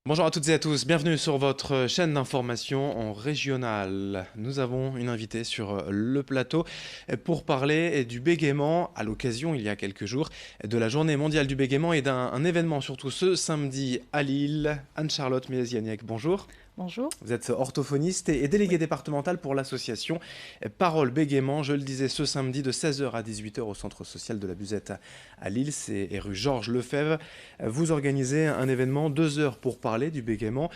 Bonjour à toutes et à tous, bienvenue sur votre chaîne d'information en régional. Nous avons une invitée sur le plateau pour parler du bégaiement à l'occasion, il y a quelques jours, de la journée mondiale du bégaiement et d'un événement surtout ce samedi à Lille. Anne-Charlotte Mézianiec, bonjour. Bonjour. Vous êtes orthophoniste et déléguée Oui. départementale pour l'association Parole Bégaiement. Je le disais ce samedi de 16 heures à 18 heures au centre social de la Buzette à Lille, c'est rue Georges Lefebvre. Vous organisez un événement, 2 heures pour parler du bégaiement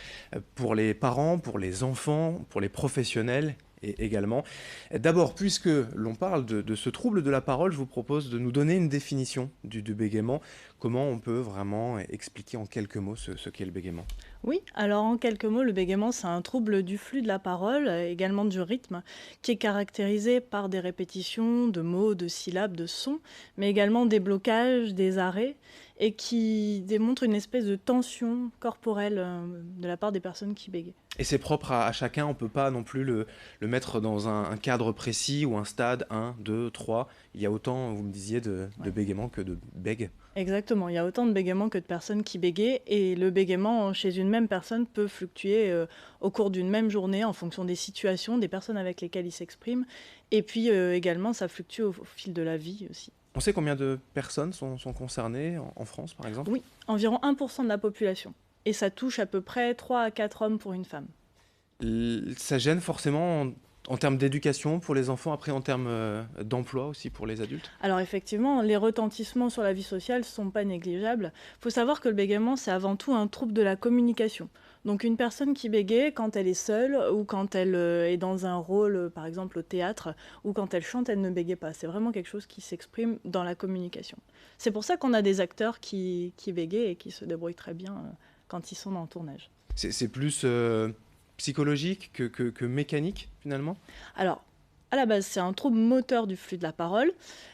pour les parents, pour les enfants, pour les professionnels et également. D'abord, puisque l'on parle de ce trouble de la parole, je vous propose de nous donner une définition du bégaiement. Comment on peut vraiment expliquer en quelques mots ce qu'est le bégaiement? Oui, alors en quelques mots, le bégaiement, c'est un trouble du flux de la parole, également du rythme, qui est caractérisé par des répétitions de mots, de syllabes, de sons, mais également des blocages, des arrêts, et qui démontre une espèce de tension corporelle de la part des personnes qui bégayent. Et c'est propre à chacun, on ne peut pas non plus le mettre dans un cadre précis ou un stade, un, 2, 3. Il y a autant, vous me disiez, de Ouais. bégaiement que de bègues. Exactement, il y a autant de bégaiements que de personnes qui bégayent, et le bégaiement chez une même personne peut fluctuer au cours d'une même journée en fonction des situations, des personnes avec lesquelles il s'exprime, et puis également ça fluctue au fil de la vie aussi. On sait combien de personnes sont concernées en France, par exemple? Oui, environ 1% de la population, et ça touche à peu près 3 à 4 hommes pour une femme. Ça gêne forcément en termes d'éducation pour les enfants, après en termes d'emploi aussi pour les adultes? Alors effectivement, les retentissements sur la vie sociale ne sont pas négligeables. Il faut savoir que le bégaiement, c'est avant tout un trouble de la communication. Donc une personne qui bégaye, quand elle est seule ou quand elle est dans un rôle, par exemple au théâtre, ou quand elle chante, elle ne bégaye pas. C'est vraiment quelque chose qui s'exprime dans la communication. C'est pour ça qu'on a des acteurs qui bégayent et qui se débrouillent très bien quand ils sont dans le tournage. C'est plus psychologique que mécanique, finalement? Alors, à la base, c'est un trouble moteur du flux de la parole.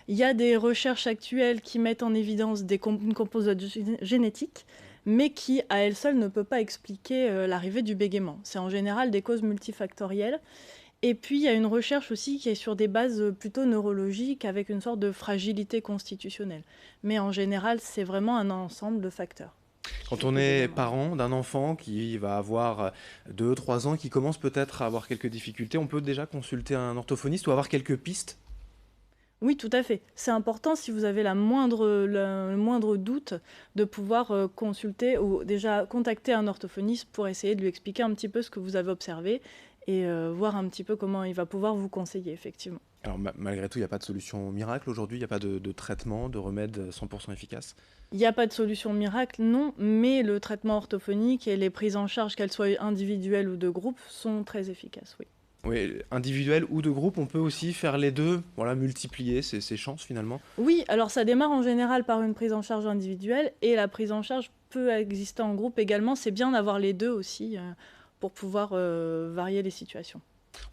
Il y a des recherches actuelles qui mettent en évidence une composante génétique, mais qui, à elle seule, ne peut pas expliquer l'arrivée du bégaiement. C'est en général des causes multifactorielles. Et puis, il y a une recherche aussi qui est sur des bases plutôt neurologiques, avec une sorte de fragilité constitutionnelle. Mais en général, c'est vraiment un ensemble de facteurs qui Quand fait on que le est bégaiement arrive. parent d'un enfant qui va avoir 2, 3 ans, qui commence peut-être à avoir quelques difficultés, on peut déjà consulter un orthophoniste ou avoir quelques pistes. Oui, tout à fait. C'est important, si vous avez le moindre doute, de pouvoir consulter ou déjà contacter un orthophoniste pour essayer de lui expliquer un petit peu ce que vous avez observé et voir un petit peu comment il va pouvoir vous conseiller, effectivement. Alors malgré tout, il n'y a pas de solution miracle aujourd'hui, il n'y a pas de traitement, de remède 100% efficace. Il n'y a pas de solution miracle, non, mais le traitement orthophonique et les prises en charge, qu'elles soient individuelles ou de groupe, sont très efficaces, oui. Oui, individuel ou de groupe, on peut aussi faire les deux, voilà, multiplier ses chances finalement. Oui, alors ça démarre en général par une prise en charge individuelle et la prise en charge peut exister en groupe également. C'est bien d'avoir les deux aussi pour pouvoir varier les situations.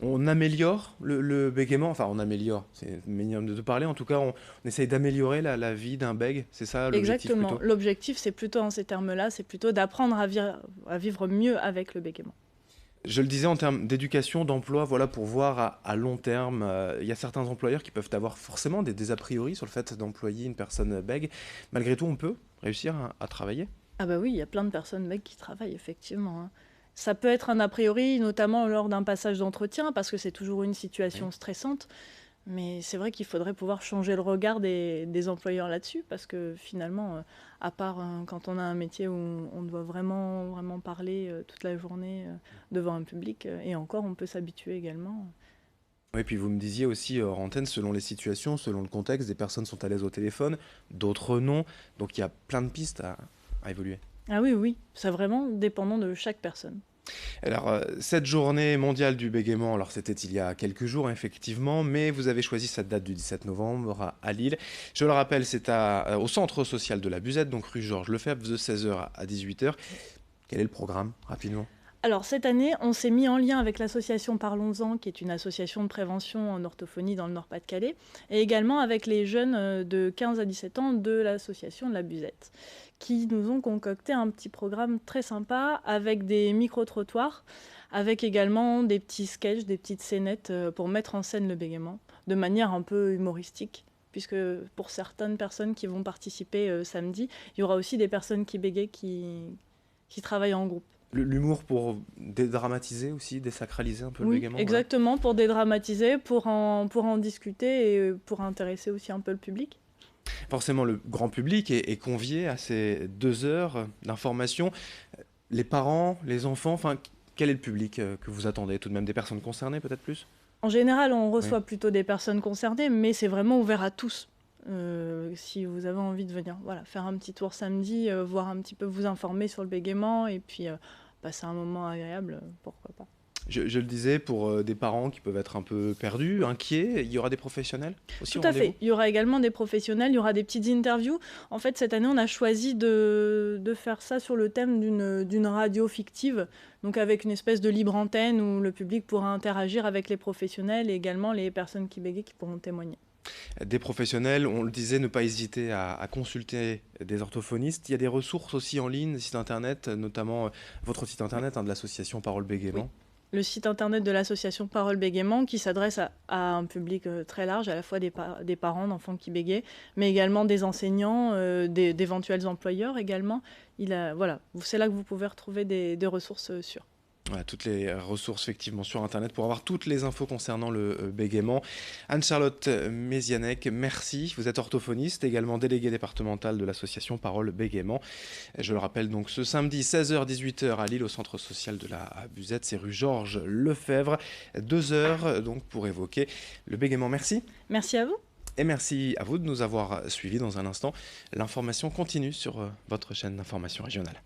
On améliore le bégaiement, enfin on améliore, c'est une manière de parler, en tout cas on essaye d'améliorer la vie d'un bègue, c'est ça l'objectif Exactement. plutôt? L'objectif, c'est plutôt en ces termes-là, c'est plutôt d'apprendre à vivre mieux avec le bégaiement. Je le disais en termes d'éducation, d'emploi, voilà, pour voir à long terme, il y a certains employeurs qui peuvent avoir forcément des a priori sur le fait d'employer une personne bègue. Malgré tout, on peut réussir à travailler. Ah bah oui, il y a plein de personnes mecs qui travaillent, effectivement, hein. Ça peut être un a priori, notamment lors d'un passage d'entretien, parce que c'est toujours une Oui. situation stressante. Mais c'est vrai qu'il faudrait pouvoir changer le regard des employeurs là-dessus, parce que finalement, à part quand on a un métier où on doit vraiment, vraiment parler toute la journée devant un public, et encore, on peut s'habituer également. Oui, puis vous me disiez aussi hors antenne, selon les situations, selon le contexte, des personnes sont à l'aise au téléphone, d'autres non. Donc il y a plein de pistes à évoluer. Ah oui, oui, c'est vraiment dépendant de chaque personne. Alors, cette journée mondiale du bégaiement, alors c'était il y a quelques jours effectivement, mais vous avez choisi cette date du 17 novembre à Lille. Je le rappelle, c'est au centre social de la Buzette, donc rue Georges Lefebvre, de 16 heures à 18 heures. Quel est le programme, rapidement? Alors cette année, on s'est mis en lien avec l'association Parlons-en, qui est une association de prévention en orthophonie dans le Nord-Pas-de-Calais, et également avec les jeunes de 15 à 17 ans de l'association de la Buzette, qui nous ont concocté un petit programme très sympa avec des micro-trottoirs, avec également des petits sketchs, des petites scénettes pour mettre en scène le bégaiement, de manière un peu humoristique. Puisque pour certaines personnes qui vont participer samedi, il y aura aussi des personnes qui bégayent qui travaillent en groupe. L'humour pour dédramatiser aussi, désacraliser un peu le Oui, bégaiement. exactement, pour dédramatiser, pour en discuter et pour intéresser aussi un peu le public. Forcément, le grand public est convié à ces 2 heures d'information. Les parents, les enfants, enfin, quel est le public que vous attendez? Tout de même des personnes concernées, peut-être plus? En général, on reçoit Oui. plutôt des personnes concernées, mais c'est vraiment ouvert à tous. Si vous avez envie de venir, voilà, faire un petit tour samedi, voir un petit peu, vous informer sur le bégaiement et puis passer un moment agréable, pourquoi pas. Je le disais, pour des parents qui peuvent être un peu perdus, inquiets, il y aura des professionnels aussi Tout au à rendez-vous? fait. Il y aura également des professionnels, il y aura des petites interviews. En fait, cette année, on a choisi de faire ça sur le thème d'une radio fictive, donc avec une espèce de libre antenne où le public pourra interagir avec les professionnels et également les personnes qui bégayent qui pourront témoigner. Des professionnels, on le disait, ne pas hésiter à consulter des orthophonistes. Il y a des ressources aussi en ligne, des sites internet, notamment votre site internet de l'association Parole Oui. Bégaiement. Le site internet de l'association Parole Bégaiement qui s'adresse à un public très large, à la fois des parents d'enfants qui bégayent, mais également des enseignants, d'éventuels employeurs également. Voilà, c'est là que vous pouvez retrouver des ressources sûres. Voilà, toutes les ressources effectivement sur internet pour avoir toutes les infos concernant le bégaiement. Anne-Charlotte Mézianec, merci. Vous êtes orthophoniste, également déléguée départementale de l'association Parole Bégaiement. Je le rappelle donc ce samedi 16h-18h à Lille au centre social de la Buzette, c'est rue Georges Lefebvre. 2 heures donc pour évoquer le bégaiement. Merci. Merci à vous. Et merci à vous de nous avoir suivis. Dans un instant, l'information continue sur votre chaîne d'information régionale.